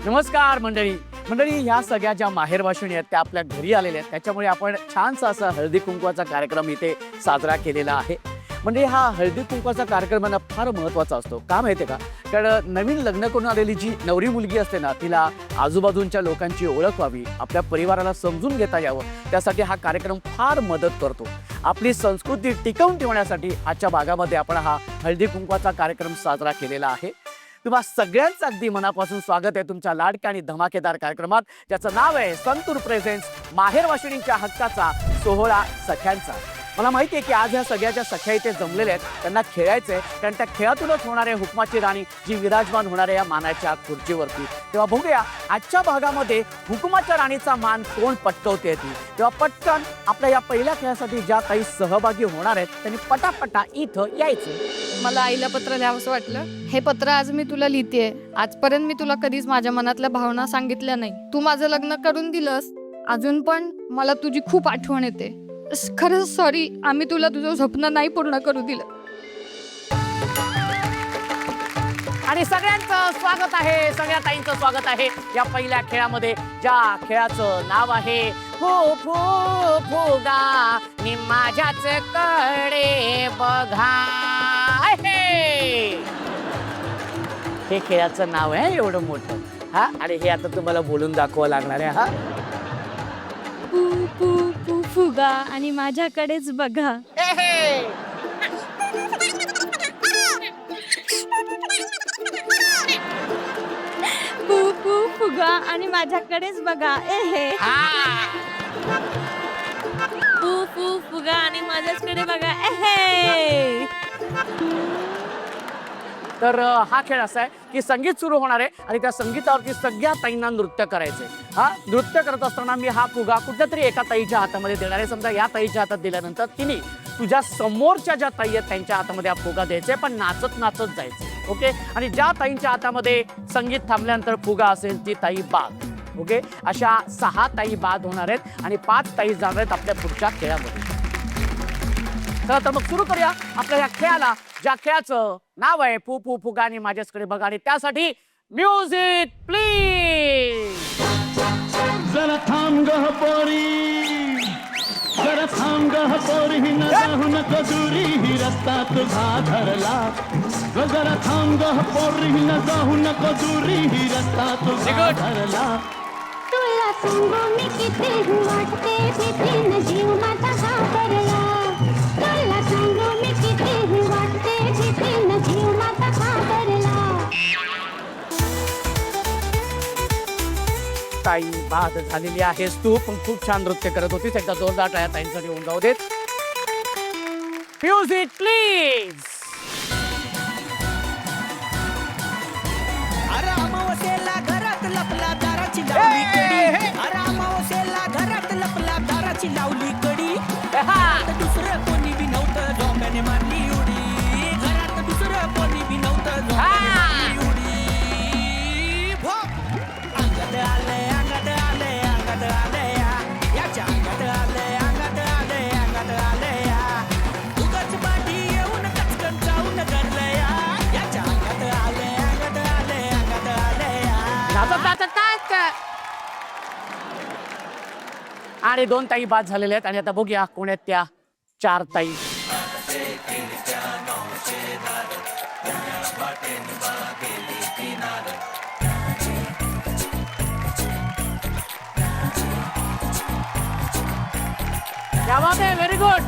नमस्कार मंडळी. ह्या सगळ्या ज्या माहेरवाशिणी आहेत त्या आपल्या घरी आलेल्या आहेत, त्याच्यामुळे आपण छानसा असा हळदी कुंकवाचा कार्यक्रम इथे साजरा केलेला आहे. म्हणजे हा हळदी कुंकवाचा कार्यक्रम ना फार महत्त्वाचा असतो. का माहिती आहे का? कारण नवीन लग्न करून आलेली जी नवरी मुलगी असते ना, तिला आजूबाजूच्या लोकांची ओळख व्हावी, आपल्या परिवाराला समजून घेता यावं, त्यासाठी हा कार्यक्रम फार मदत करतो. आपली संस्कृती टिकवून ठेवण्यासाठी आजच्या भागामध्ये आपण हा हळदी कुंकवाचा कार्यक्रम साजरा केलेला आहे. तुम्हा सगळ्यांचं अगदी मनापासून स्वागत आहे तुमच्या लाडक्या आणि धमाकेदार कार्यक्रमात, ज्याचं नाव आहे संतूर प्रेझेंट्स माहेरवाशिणींच्या हक्काचा सोहळा सख्यांचा. मला माहिती आहे की आज ह्या सगळ्या ज्या सख्या इथे जमलेल्या आहेत त्यांना खेळायचं आहे, कारण त्या खेळातूनच होणारे हुकमाची राणी जी विराजमान होणार आहे या मानाच्या खुर्चीवरती. तेव्हा बघूया आजच्या भागामध्ये हुकुमाच्या राणीचा मान कोण पटकवते ती. तेव्हा पटकन आपल्या या पहिल्या खेळासाठी ज्या काही सहभागी होणार आहेत त्यांनी पटापटा इथं यायचं. मला आईला पत्र लिहावंसं वाटलं. हे पत्र आज मी तुला लिहितेय. आजपर्यंत मी तुला कधीच माझ्या मनातल्या भावना सांगितल्या नाही. तू माझं लग्न करून दिलंस, अजून पण मला तुझी खूप आठवण येते. खरंच सॉरी, आम्ही तुला तुझं स्वप्न नाही पूर्ण करू दिलं. आणि सगळ्यांचं स्वागत आहे, सगळ्या ताईंचं स्वागत आहे या पहिल्या खेळामध्ये, ज्या खेळाचं नाव आहे फू फू फुगा नि माझ्याच कडे बघा. हे खेळाचं नाव आहे एवढं मोठं. हा, आणि हे आता तुम्हाला बोलून दाखवावं लागणार आहे. हा, पू पू पू फुगा आणि माझ्याकडेच बघा. पू पू फुगा आणि माझ्याकडेच बघा. पू पू फुगा आणि माझ्याकडे बघा. तर हा खेळ असा आहे की संगीत सुरू होणार आहे आणि त्या संगीतावरती सगळ्या ताईंना नृत्य करायचंय. हा, नृत्य करत असताना मी हा फुगा कुठल्या तरी एका ताईच्या हातामध्ये देणार आहे. समजा या ताईच्या हातात दिल्यानंतर तिने तुझ्या समोरच्या ज्या ताई आहेत त्यांच्या हातामध्ये हा फुगा द्यायचा आहे, पण नाचत नाचत जायचं. ओके. आणि ज्या ताईंच्या हातामध्ये संगीत थांबल्यानंतर फुगा असेल ती ताई बाद. ओके. अशा 6 ताई बाद होणार आहेत आणि 5 ताई जाणार आहेत आपल्या पुढच्या खेळामध्ये. चला तर मग सुरू करूया आपल्या या खेळाला, ज्या खेळाचं नाव आहे फू फू फुगा आणि माझ्याकडे बघा. आणि त्यासाठी म्युझिक प्लीज. जरा थांब गं पोरी, जरा थांब गं पोरी, न जाऊ नको दुरी, ही रस्ता तुझा धरला. जरा थांब गं पोरी, न जाऊ नको दुरी, ही रस्ता तुझा धरला. तुला सांगू मी किती वाटते भीतीन जीव माझा घाबरला. तुला सांगू मी किती वाटते भीतीन जीव माझा घाबरला. ताई बाद झालेली आहेस तू, पण खूप छान नृत्य करत होतीस. एकदा जोरदार टाळ्या ताईंसाठी होऊन जाऊ देत. Music please. अमावस्येला घरात लपला दाराची लावली कडी. अमावस्येला घरात लपला दाराची लावली कडी. दुसरं कोणी बी नव्हतं, झोंब्याने मारली उडी. घरात दुसरं कोणी बी नव्हतं, झोंब्याने मारली उडी. अंगात आलंय, अंगात आलंय, अंगात आलंय, याच्या अंगात आलंय, अंगात आलंय, अंगात आलंय. उगाच पाठी येऊन कचकन जाऊन धरलंय, याच्या अंगात आलंय, अंगात आलंय, अंगात आलंय. आणि 2 ताई बाद झालेल्या आहेत. आणि आता बघूया कोण आहेत त्या 4 ताई. क्या बात है, व्हेरी गुड.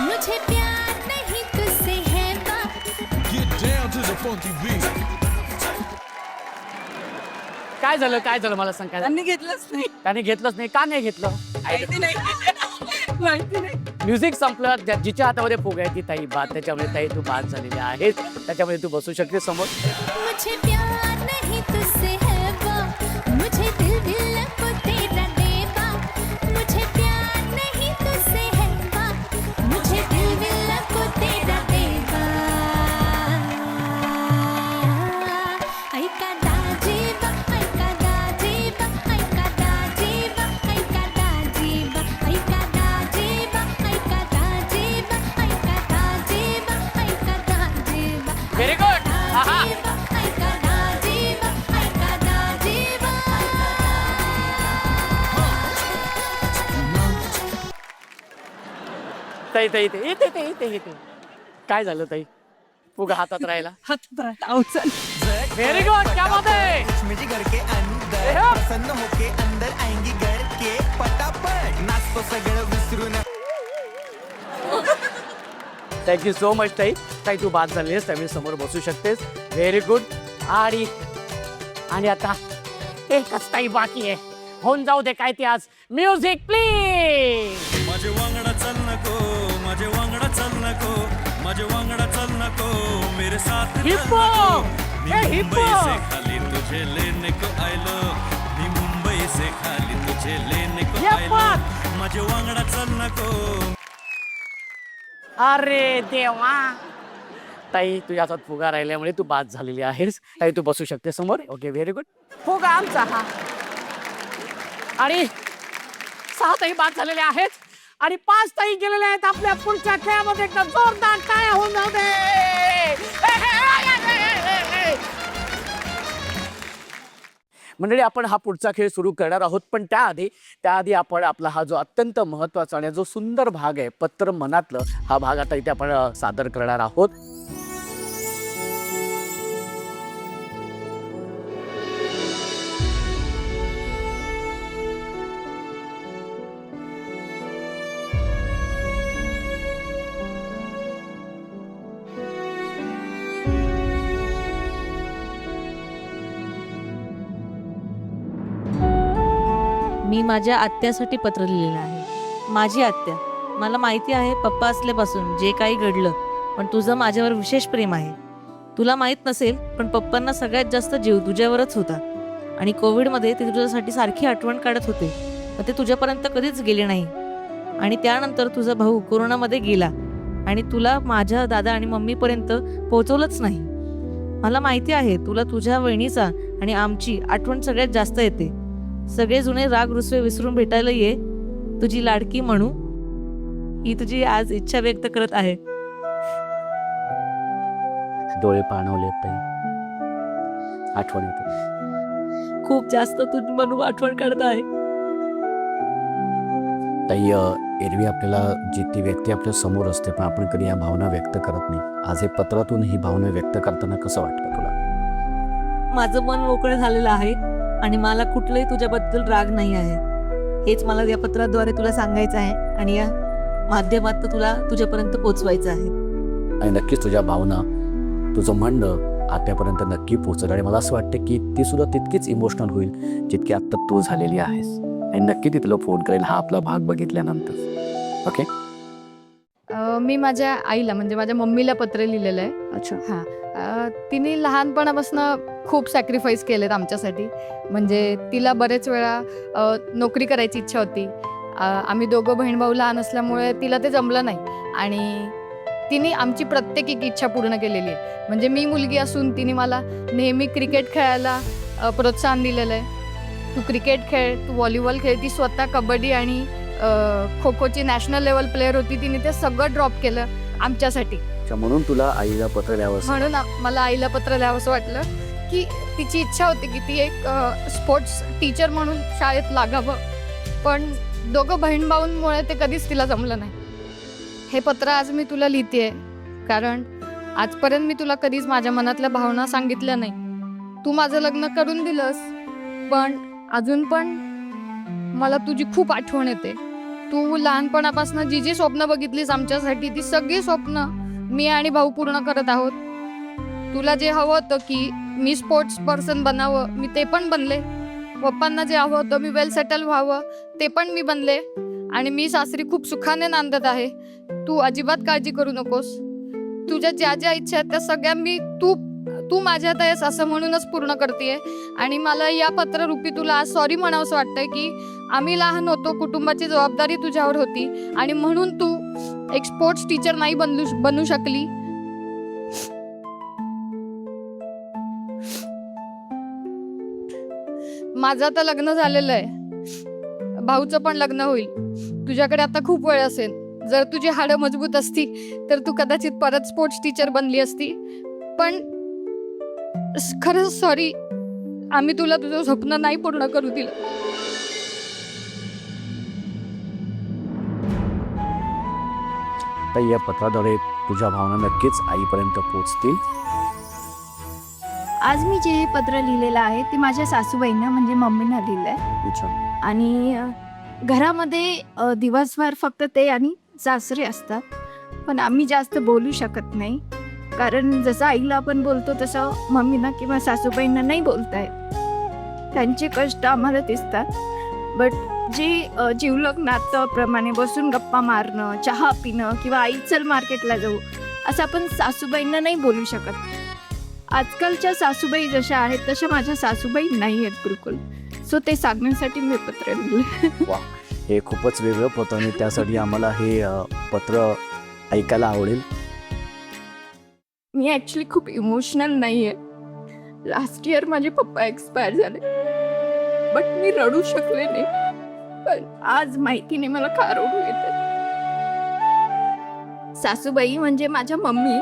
मुझे प्यार नहीं तुझसे है बात. Get down to the funky beat. काय झालं मला सांग. काय त्यांनी घेतलंच नाही. त्याने घेतलंच नाही. का नाही घेतलं? माहिती नाही. म्युझिक संपलं. जिच्या हातामध्ये फुगा आहे ती ताई बाद. त्याच्यामुळे ताई तू बाद झालेली आहेस. त्याच्यामध्ये तू बसू शकते समोर. मुझे प्यार नहीं तुझसे है बात. मुझे दिल दिल को तेरा देवा. मुझे प्यार नहीं तुझसे है बात. मुझे दिल दिल को तेरा देवा. ऐका दाजीबा, ऐका दाजीबा, ताई ताई इथे इथे इथे इथे इथे काय झालं ताई? फुगा हातात राहिला. व्हेरी गुड, क्या बात है. मुझे घर के अंदर ए, हो. प्रसन्न होके अंदर आएंगी घर के पटापट नाचतो सगळं विसरून थँक्यू सो मच ताई. ताई तू बाद झाली आहेस, त्यामुळे समोर बसू शकतेस. Very good. आणि आता एकच ताई बाकी आहे, होऊन जाऊ दे काय ते आज. Music please. माझे वांगडा चल नको, माझे वांगडा चल नको, माझे वांगडा चल नको, मेरे साथ चल हिप्पो. नको. मी ए, हिप्पो. मुंबई से खाली तुझे लेने को आयलो, मी मुंबई से खाली तुझे लेने को ये आयलो, बात. माझे वांगडा चल नको. अरे देवा. ताई तुझ्या हातात फुगा राहिल्यामुळे तू बाद झालेली आहेस. ताई तू बसू शकते समोर. Okay very good. फुगा आमचा हा. आणि 6 ताई बाद झालेले आहेत आणि 5 ताई गेलेले आहेत आपल्या पुढच्या खेळामध्ये. एकदा जोरदार टाळ्या होऊन जाऊ दे. मंडळी आपण हा पुढचा खेळ सुरू करणार आहोत, पण त्याआधी आपण आपला हा जो अत्यंत महत्त्वाचा आणि जो सुंदर भाग आहे पत्र मनातलं, हा भाग आता इथे आपण सादर करणार आहोत. मी माझ्या आत्यासाठी पत्र लिहिलेलं आहे. माझी आत्या, मला माहिती आहे पप्पा असल्यापासून जे काही घडलं, पण तुझं माझ्यावर विशेष प्रेम आहे. तुला माहीत नसेल पण पप्पांना सगळ्यात जास्त जीव तुझ्यावरच होता आणि कोविडमध्ये ते तुझ्यासाठी सारखी आठवण काढत होते, पण ते तुझ्यापर्यंत कधीच गेले नाही. आणि त्यानंतर तुझा भाऊ कोरोनामध्ये गेला आणि तुला माझ्या दादा आणि मम्मीपर्यंत पोहोचवलंच नाही. मला माहिती आहे तुला तुझ्या वहिनीचा आणि आमची आठवण सगळ्यात जास्त येते. सगळे जुने राग रुसवे विसरून भेटायला ये. तुझी लाडकी म्हणू. ही तुझी आज इच्छा व्यक्त करत आहे. डोळे पाणवले ताई, आठवण येते खूप जास्त तुझी म्हणू आठवण काढत आहे. ताई. एरवी आपल्याला जी ती व्यक्ती आपल्या समोर असते, पण आपण कधी या भावना व्यक्त करत नाही. आज हे पत्रातून ही भावना व्यक्त करताना कसं वाटतं तुला? माझं मन मोकळं झालेलं आहे आणि मला कुठलंही तुझ्याबद्दल राग नाही आहे. हेच मला या पत्राद्वारे तुला सांगायचं आहे आणि या माध्यमात तुला तुझ्यापर्यंत पोहोचवायचं आहे. आणि नक्कीच तुझ्या भावना, तुझं म्हणणं आत्यापर्यंत नक्की पोहोचेल आणि मला असं वाटतं की ती सुद्धा तितकीच इमोशनल होईल जितकी आत्ता तू झालेली आहेस. आणि नक्की ती तुला फोन करेल हा आपला भाग बघितल्यानंतर. ओके. मी माझ्या आईला म्हणजे माझ्या मम्मीला पत्र लिहिलेलं आहे. अच्छा. हां. तिने लहानपणापासून खूप सॅक्रिफाईस केलेत आमच्यासाठी. म्हणजे तिला बरेच वेळा नोकरी करायची इच्छा होती. आम्ही दोघं बहीण भाऊ लहान असल्यामुळे तिला ते जमलं नाही आणि तिने आमची प्रत्येक एक इच्छा पूर्ण केलेली आहे. म्हणजे मी मुलगी असून तिने मला नेहमी क्रिकेट खेळायला प्रोत्साहन दिलेलं आहे. तू क्रिकेट खेळ, तू व्हॉलीबॉल खेळ. ती स्वतः कबड्डी आणि खो खोची नॅशनल लेवल प्लेअर होती. तिने ते सगळं ड्रॉप केलं आमच्यासाठी. म्हणून तुला आईला पत्र लिहावं म्हणून मला आईला पत्र लिहावंसं वाटलं की तिची इच्छा होती की ती एक स्पोर्ट्स टीचर म्हणून शाळेत लागावं, पण दोघं बहीण भाऊंमुळे ते कधीच तिला जमलं नाही. हे पत्र आज मी तुला लिहितेय कारण आजपर्यंत मी तुला कधीच माझ्या मनातल्या भावना सांगितल्या नाही. तू माझं लग्न करून दिलंस, पण अजून पण मला तुझी खूप आठवण येते. तू लहानपणापासून जी जी स्वप्न बघितलीस आमच्यासाठी, ती सगळी स्वप्न मी आणि भाऊ पूर्ण करत आहोत. तुला जे हवं होतं की मी स्पोर्ट्स पर्सन बनावं, मी ते पण बनले. पप्पांना जे हवं होतं मी वेल सेटल व्हावं, ते पण मी बनले. आणि मी सासरी खूप सुखाने नांदत आहे. तू अजिबात काळजी करू नकोस. तुझ्या ज्या ज्या इच्छा आहेत त्या सगळ्या मी तू माझ्यात आहेस असं म्हणूनच पूर्ण करतेय. आणि मला या पत्ररूपी तुला आज सॉरी म्हणावंसं वाटतंय की आम्ही लहान होतो, कुटुंबाची जबाबदारी तुझ्यावर होती आणि म्हणून तू एक स्पोर्ट्स टीचर नाही बनू शकली. माझं आता लग्न झालेलं आहे, भाऊचं पण लग्न होईल. तुझ्याकडे आता खूप वेळ असेल. जर तुझी हाडं मजबूत असती तर तू कदाचित परत स्पोर्ट्स टीचर बनली असती. पण खरंच सॉरी, आम्ही तुला तुझं स्वप्न नाही पूर्ण करू दिलं. ताई या पत्राद्वारे तुझ्या भावना नक्कीच आईपर्यंत पोहोचतील. आज मी जे हे पत्र लिहिलेलं आहे ते माझ्या सासूबाईंना म्हणजे मम्मीनं लिहिलं आहे. अच्छा. आणि घरामध्ये दिवसभर फक्त ते आणि सासरे असतात, पण आम्ही जास्त बोलू शकत नाही, कारण जसं आईला आपण बोलतो तसं मम्मीना किंवा सासूबाईंना नाही बोलता येत. त्यांचे कष्ट आम्हाला दिसतात. बट जे जिवलग नात्याप्रमाणे बसून गप्पा मारणं, चहा पिणं किंवा आई चल मार्केटला जाऊ असं आपण सासूबाईंना नाही बोलू शकत. आजकालच्या सासूबाई जशा आहेत तशा माझ्या सासूबाई नाही आहेत बिलकुल. सो ते सांगण्यासाठी मी पत्र लिहिलं. वा, हे खूपच वेगळं पत्र आणि त्यासाठी आम्हाला हे पत्र ऐकायला आवडेल. मी ॲक्च्युली खूप इमोशनल नाही आहे. लास्ट इयर माझे पप्पा एक्सपायर झाले, बट मी रडू शकले नाही. पण आज माहितीने मला का रडू येते. सासूबाई म्हणजे माझ्या मम्मी.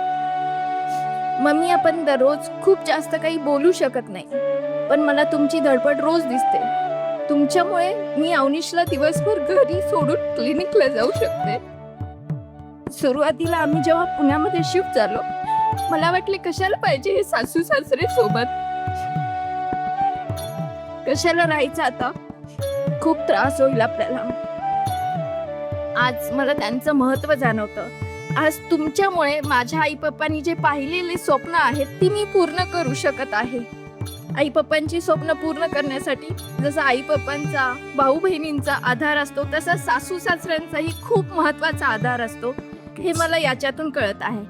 आपण दररोज खूप जास्त काही बोलू शकत नाही, पण मला तुमची धडपड रोज दिसते. तुमच्यामुळे मी अवनीशला दिवसभर घरी सोडून क्लिनिकला जाऊ शकते. सुरुवातीला आम्ही जेव्हा पुण्यामध्ये शिफ्ट झालो, मला वाटले कशाला पाहिजे हे सासू सासरे सोबत, कशाला राहायचं आता, खूप त्रास होईल आपल्याला. आज मला त्यांचं महत्त्व जाणवतं. आज तुमच्यामुळे माझ्या आई पप्पांनी जे पाहिलेले स्वप्न आहेत ती मी पूर्ण करू शकत आहे. आई पप्पांची स्वप्न पूर्ण करण्यासाठी जसं आई पप्पांचा, भाऊ बहिणींचा आधार असतो, तसा सासू सासऱ्यांचाही खूप महत्त्वाचा आधार असतो, हे मला याच्यातून कळत आहे.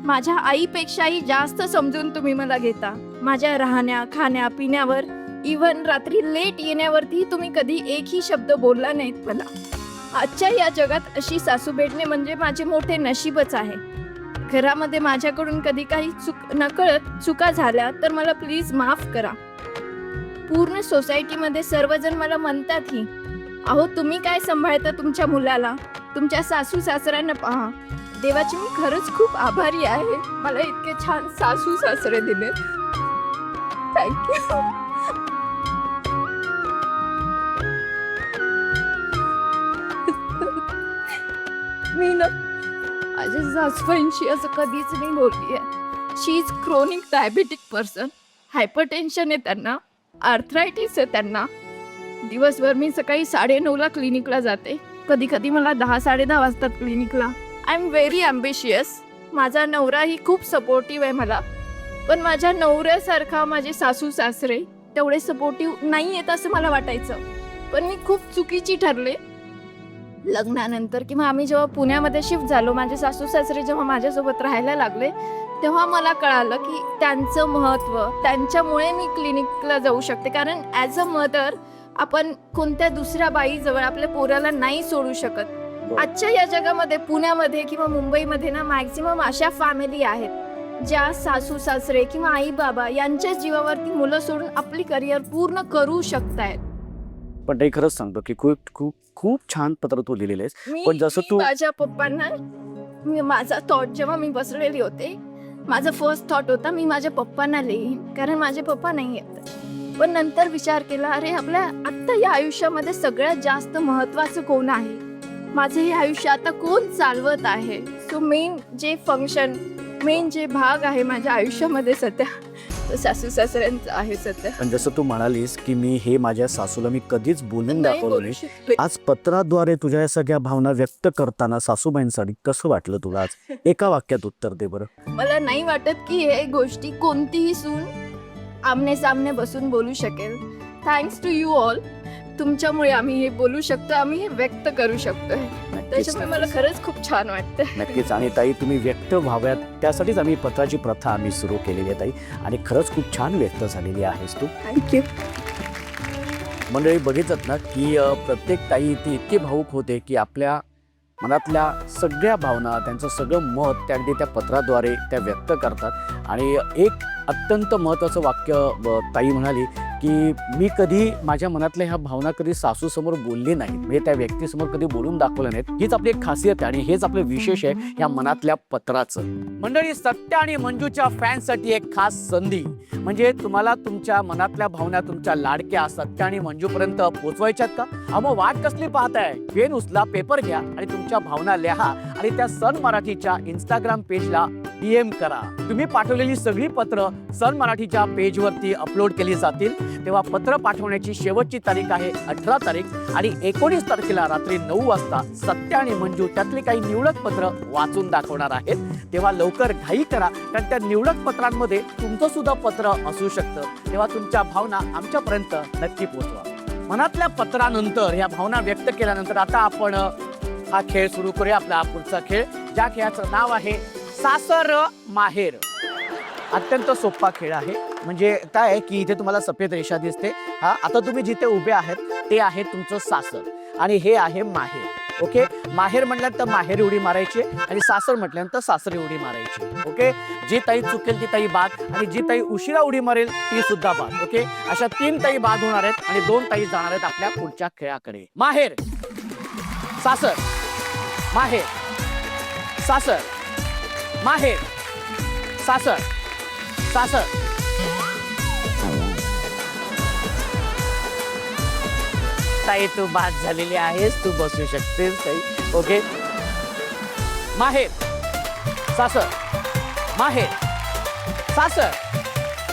माझ्या आईपेक्षाही जास्त समजून तुम्ही मला घेता. माझ्या राहण्या, खाण्या, पिण्यावर, इव्हन रात्री लेट येण्यावरती तुम्ही कधी एकही शब्द बोलला नाहीत मला. आजच्या या जगात अशी सासू भेटणे म्हणजे माझे मोठे नशीबच आहे. घरामध्ये माझ्याकडून कधी काही नकळत चुका झाल्या तर मला प्लीज माफ करा. पूर्ण सोसायटीमध्ये सर्वजण मला म्हणतातही, अहो तुम्ही काय सांभाळता तुमच्या मुलाला, तुमच्या सासू सासऱ्यांना पहा. देवाची मी खरंच खूप आभारी आहे, मला इतके छान सासू सासरे दिले. थँक्यू. मी ना माझ्या सासूबाईंशी असं कधीच नाही बोलली आहे. She is chronic diabetic person. Hypertension आहे त्यांना, आर्थरायटिस आहे त्यांना. दिवसभर मी सकाळी 9:30ला क्लिनिकला जाते, कधी कधी मला 10-10:30 वाजतात क्लिनिकला. I am very ambitious. माझा नवराही खूप सपोर्टिव्ह आहे मला, पण माझ्या नवऱ्यासारखा माझे सासू सासरे तेवढे सपोर्टिव्ह नाही आहेत असं मला वाटायचं. पण मी खूप चुकीची ठरले. लग्नानंतर किंवा आम्ही जेव्हा पुण्यामध्ये शिफ्ट झालो, माझे सासू सासरे जेव्हा माझ्यासोबत राहायला लागले, तेव्हा मला कळालं की त्यांचं महत्त्व, त्यांच्यामुळे मी क्लिनिकला जाऊ शकते. कारण ॲज अ मदर आपण कोणत्या दुसऱ्या बाईजवळ आपल्या पोराला नाही सोडू शकत. आजच्या या जगामध्ये पुण्यामध्ये किंवा मुंबईमध्ये ना मॅक्झिमम अशा फॅमिली आहेत ज्या सासू सासरे किंवा आई बाबा यांच्या जीवावरती मुलं सोडून आपली करिअर पूर्ण करू शकतायत. पण ते खरंच सांगतो की खूप खूप खूप छान पत्र तू लिहिलेलं आहेस. पण जसं तू माझ्या पप्पांना, माझा थॉट जेव्हा मी बसलेली होते, माझा फर्स्ट थॉट होता मी माझ्या पप्पांना लिहीन, कारण माझे पप्पा नाही आहेत. पण नंतर विचार केला, अरे आपल्या आत्ता या आयुष्यामध्ये सगळ्यात जास्त महत्त्वाचं कोण आहे, माझे हे आयुष्य आता कोण चालवत आहे. सो मेन जे फंक्शन, मेन जे भाग आहे माझ्या आयुष्यामध्ये सध्या, तो सासू सासऱ्यांचं आहे सध्या. पण जसं तू म्हणालीस की मी हे माझ्या सासूला मी कधीच बोलून नाही दाखवलं बोलू नाही. शकले. आज पत्राद्वारे तुझ्या या सगळ्या भावना व्यक्त करताना सासूबाईंसाठी कसं वाटलं तुला? आज एका वाक्यात उत्तर दे बरं. मला नाही वाटत की हे गोष्टी कोणतीही सून आमने सामने बसून बोलू शकेल. Thanks to you all. तुमच्यामुळे आम्ही हे बोलू शकतो, आम्ही हे व्यक्त करू शकतो. त्याच्यामुळे मला खरंच खूप छान वाटतं. नक्कीच. आणि ताई तुम्ही व्यक्त व्हाव्यात त्यासाठीच आम्ही पत्राची प्रथा आम्ही सुरू केलेली आहे ताई, आणि खरंच खूप छान व्यक्त झालेली आहेस तू. थँक्यू. मंडळी बघितलं ना की प्रत्येक ताई ती इतकी भावूक होते की आपल्या मनातल्या सगळ्या भावना, त्यांचं सगळं मत त्या अगदी त्या पत्राद्वारे त्या व्यक्त करतात. आणि एक अत्यंत महत्त्वाचं वाक्य ताई म्हणाली की मी कधी माझ्या मनातल्या ह्या भावना कधी सासूसमोर बोलली नाहीत, म्हणजे त्या व्यक्तीसमोर कधी बोलून दाखवलं नाहीत. हीच आपली एक खासियत आहे आणि हेच आपलं विशेष आहे ह्या मनातल्या पत्राचं. मंडळी, सत्य आणि मंजूच्या फॅन्ससाठी एक खास संधी, म्हणजे तुम्हाला तुमच्या मनातल्या भावना तुमच्या लाडक्या सत्य आणि मंजूपर्यंत पोहोचवायच्यात का? मग वाट कसली पाहताय? पेन उचला, पेपर घ्या आणि तुमच्या भावना लिहा आणि त्या सन मराठीच्या इंस्टाग्राम पेजला DM करा. तुम्ही पाठवलेली सगळी पत्र सन मराठीच्या पेजवरती अपलोड केली जातील. तेव्हा पत्र पाठवण्याची शेवटची तारीख आहे 18 तारीख आणि 19 तारखेला रात्री 9 वाजता सत्य आणि मंजू त्यातली काही निवडक पत्र वाचून दाखवणार आहेत. तेव्हा लवकर घाई करा, कारण त्या निवडक पत्रांमध्ये तुमचं सुद्धा पत्र असू शकतं. तेव्हा तुमच्या भावना आमच्यापर्यंत नक्की पोहोचवा. मनातल्या पत्रानंतर या भावना व्यक्त केल्यानंतर आता आपण हा खेळ सुरू करूया. आपला पुढचा खेळ, ज्या खेळाचं नाव आहे सासर माहेर. अत्यंत सोपा खेळ आहे. म्हणजे काय आहे की इथे तुम्हाला सफेद रेषा दिसते. हा, आता तुम्ही जिथे उभे आहेत ते आहे तुमचं सासर आणि हे आहे माहेर. ओके, माहेर म्हटल्यानंतर माहेर उडी मारायची आणि सासर म्हटल्यानंतर सासरी उडी मारायची. ओके, जी ताई चुकेल ती ताई बाद आणि जी ताई उशिरा उडी मारेल ती सुद्धा बाद. ओके, अशा 3 ताई बाद होणार आहेत आणि 2 ताई जाणार आहेत आपल्या पुढच्या खेळाकडे. माहेर, सासर, माहेर, सासर, माहेर, सासर, सासर. ताई तू बाद झालेली आहेस, तू बसू शकतेस ताई. ओके, माहेर, सासर, माहेर, सासर,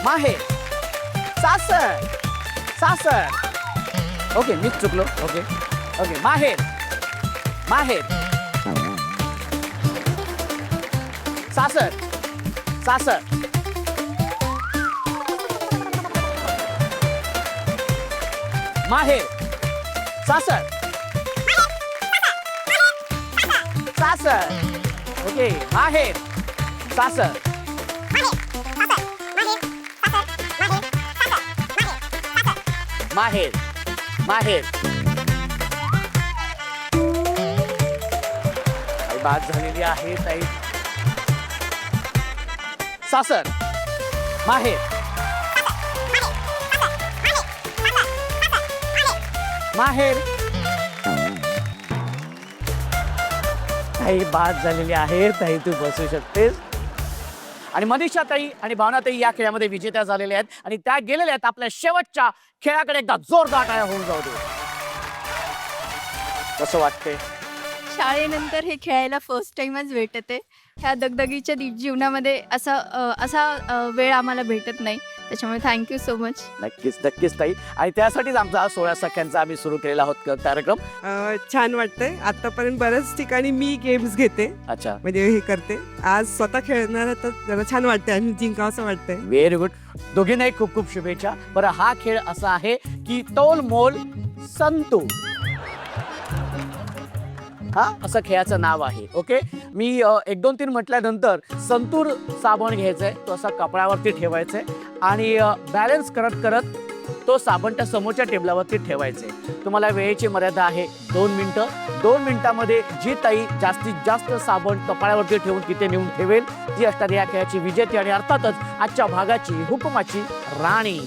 माहेर, सासर, सासर. ओके, मीच चुकलो. ओके ओके, माहेर, माहेर, सासर, सासर, माहेर, सासर, सासर. ओके, माहेर, सासर, माहेर, माहेर. बाद झालेली आहे ताई. सासर, माहेर, माहेर. ताई बाद झालेली आहे. ताई तू बसू शकतेस. आणि मनीषा ताई आणि भावना ताई या खेळामध्ये विजेत्या झालेल्या आहेत आणि त्या गेलेल्या आहेत आपल्या शेवटच्या खेळाकडे. एकदा जोरदार टाळ्या होऊन जाऊ दे. कसं वाटतंय? शाळेनंतर हे खेळायला फर्स्ट टाइमच भेटते. ह्या दगदगीच्या जीवनामध्ये असा वेळ आम्हाला भेटत नाही. त्याच्यामुळे थँक्यू सो मच. नक्कीच नक्कीच ताई. आणि त्यासाठीच आमचा हा 16 सख्यांचा आम्ही सुरू केलेला आहोत कार्यक्रम. छान वाटतंय. आतापर्यंत बऱ्याच ठिकाणी मी गेम्स घेते, अच्छा, म्हणजे हे करते. आज स्वतः खेळणार आहे तर जरा छान वाटतंय आणि जिंकावं असं वाटतंय. Very good. दोघींनाही खूप खूप शुभेच्छा. बरं, हा खेळ असा आहे की तोल मोल संतूर. हा असं खेळाचं नाव आहे. ओके, मी 1 2 3 म्हटल्यानंतर संतूर साबण घ्यायचंय, तो असा कपड्यावरती ठेवायचंय आणि बॅलन्स करत करत तो साबण त्या समोरच्या टेबलावरती ठेवायचंय. तुम्हाला वेळेची मर्यादा आहे 2 मिनिटं. 2 मिनिटामध्ये जी ताई जास्तीत जास्त साबण कपाळावरती ठेवून तिथे नेऊन ठेवेल ती असणारी या खेळाची विजेती आणि अर्थातच आजच्या भागाची हुकुमाची राणी.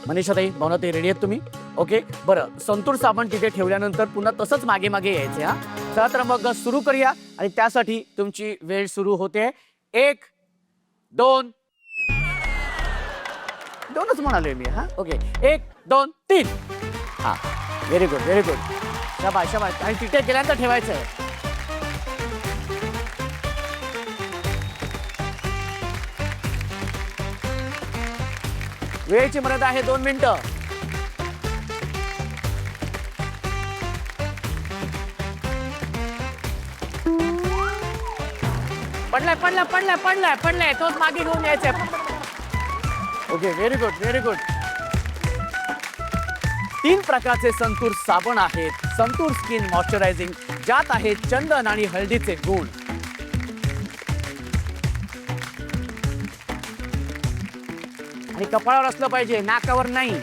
मनीषा ताई, भावना ताई, रेडी आहेत तुम्ही? ओके, बरं, संतूर साबण तिथे ठेवल्यानंतर पुन्हा तसंच मागे मागे यायचे. हा, चला तर मग सुरू करूया आणि त्यासाठी तुमची वेळ सुरू होते. 1 2 2च म्हणालोय मी. हा, ओके, 1 2 3. हा, व्हेरी गुड व्हेरी गुड. शाबास शाबास. आणि तिथे गेल्यानंतर ठेवायचं आहे. वेळेची मर्यादा आहे 2 मिनिटं. पडलाय पडलाय पडलाय पडलाय पडलाय. तोच मागे घेऊन यायचंय. Okay, very good very good. 3 प्रकारचे संतूर साबण आहेत. संतूर स्किन मॉइश्चरायझिंग, ज्यात आहे चंदन आणि हळदीचे गुण. आणि कपाळावर असलं पाहिजे, नाकावर नाही.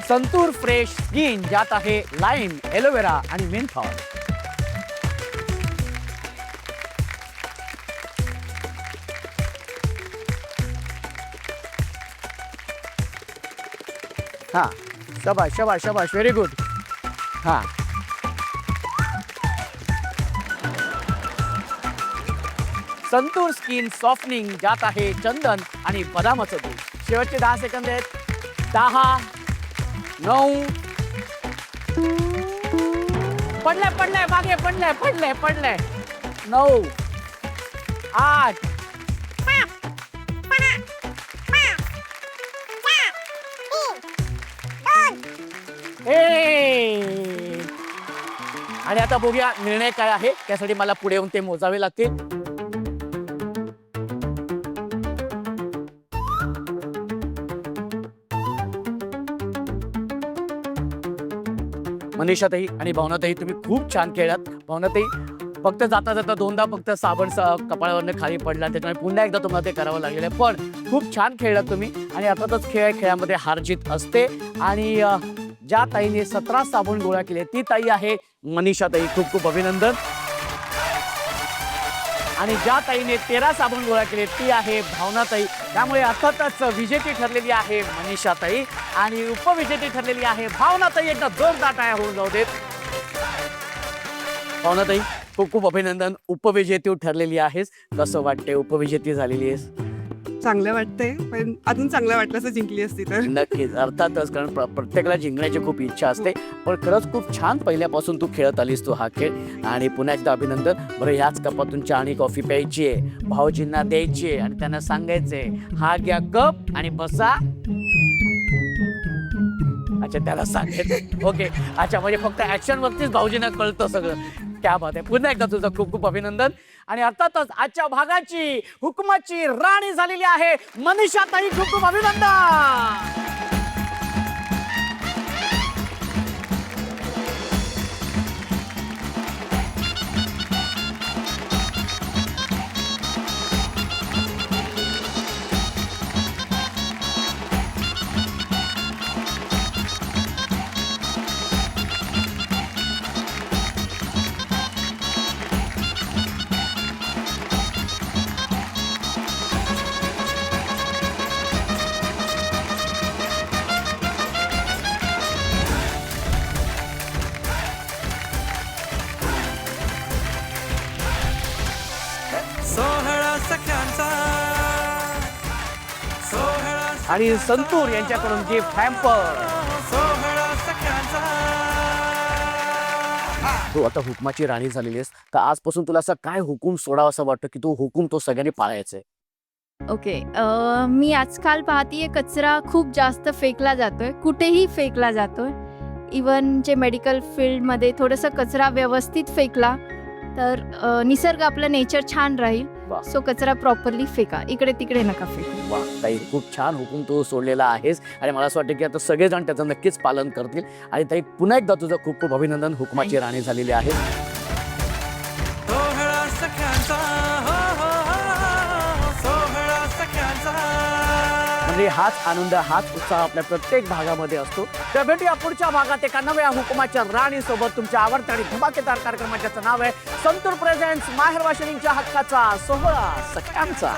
संतूर फ्रेश स्किन, ज्यात आहे लाईम, एलोवेरा आणि मेंथॉल. हा, शाबाश शाबाश शाबाश, व्हेरी गुड. हा, संतूर स्किन सॉफ्टनिंग, ज्यात आहे चंदन आणि बदामाचं दूध. शेवटचे 10 सेकंद आहेत. 10 9 पडलंय मागे पडलंय 9 8 आणि आता बघूया निर्णय काय आहे. त्यासाठी मला पुढे येऊन ते मोजावे लागतील. मनीषाताई आणि भावनाताई तुम्ही खूप छान खेळलात. भावनाताई फक्त जाता जाता दोनदा फक्त साबण कपाळावरनं खाली पडला, त्याच्यामुळे पुन्हा एकदा तुम्हाला ते करावं लागलेलं आहे. पण खूप छान खेळलात तुम्ही. आणि अर्थातच खेळामध्ये हार जीत असते. आणि ज्या ताईने 17 साबण गोळा केले ती ताई आहे मनीषाताई. खूप खूप अभिनंदन. आणि ज्या ताईने 13 साबण गोळा केले ती आहे भावनाताई. त्यामुळे अर्थातच विजेती ठरलेली आहे मनीषाताई आणि उपविजेती ठरलेली आहे भावनाताई. एकदा जोरदार टाळ्या होऊन जाऊ देत. भावनाताई खूप खूप अभिनंदन. उपविजेती ठरलेली आहेस. कसं वाटतंय उपविजेती झालेली आहेस? चांगलं वाटतंय, पण अजून चांगलं वाटलं असं जिंकली असती तर. नक्कीच अर्थातच, कारण प्रत्येकाला जिंकण्याची खूप इच्छा असते. पण खरंच खूप छान पहिल्यापासून तू खेळत आलीस तू हा खेळ. आणि पुन्हा एकदा अभिनंदन. बरं, ह्याच कपातून चहा आणि कॉफी प्यायची आहे, भाऊजींना द्यायची आहे आणि त्यांना सांगायचंय हा घ्या कप आणि बसा. अच्छा, त्याला सांगायचं. ओके, अच्छा, म्हणजे फक्त ऍक्शन वरतीच भाऊजींना कळतं सगळं. क्या बात आहे. पुन्हा एकदा तुझं खूप खूप अभिनंदन. आणि अर्थातच आजच्या भागाची हुकुमाची राणी झालेली आहे मनीषाताई. खूप खूप अभिनंदन. सोहळा सख्यांचा आणि संतूर यांच्याकडून गिफ्ट हॅम्पर. सोहळा सख्यांचा तू आता हुकमाची राणी झालेली आहेस, तर आजपासून तुला असं काय हुकूम सोडावा असं वाटतं की तो हुकूम तो सगळ्यांनी पाळायचा आहे? ओके, मी आजकाल पाहतीये कचरा खूप जास्त फेकला जातोय, कुठेही फेकला जातोय. इवन जे मेडिकल फील्डमध्ये थोडंसं कचरा व्यवस्थित फेकला तर निसर्ग आपलं नेचर छान राहील. वा. सो कचरा प्रॉपरली फेका, इकडे तिकडे नका फेका. वा, ताई खूप छान हुकूम तू सोडलेला आहेस. आणि मला असं वाटतं की आता सगळेजण त्याचं नक्कीच पालन करतील. आणि ताई पुन्हा एकदा तुझं खूप खूप अभिनंदन. हुकमाची राणी झालेली आहे. सोहळा सख्यांचा सोहळा सख्यांचा. म्हणजे हाच आनंद हाच उत्साह आपल्या प्रत्येक भागामध्ये असतो. तर भेटूया पुढच्या भागात एका नव्या हुकुमाच्या राणी सोबत. तुमच्या आवडत्या आणि धमाकेदार कार्यक्रमाचं नाव आहे संतूर प्रेझेंट्स माहेर वाशिणींच्या हक्काचा सोहळा सख्यांचा.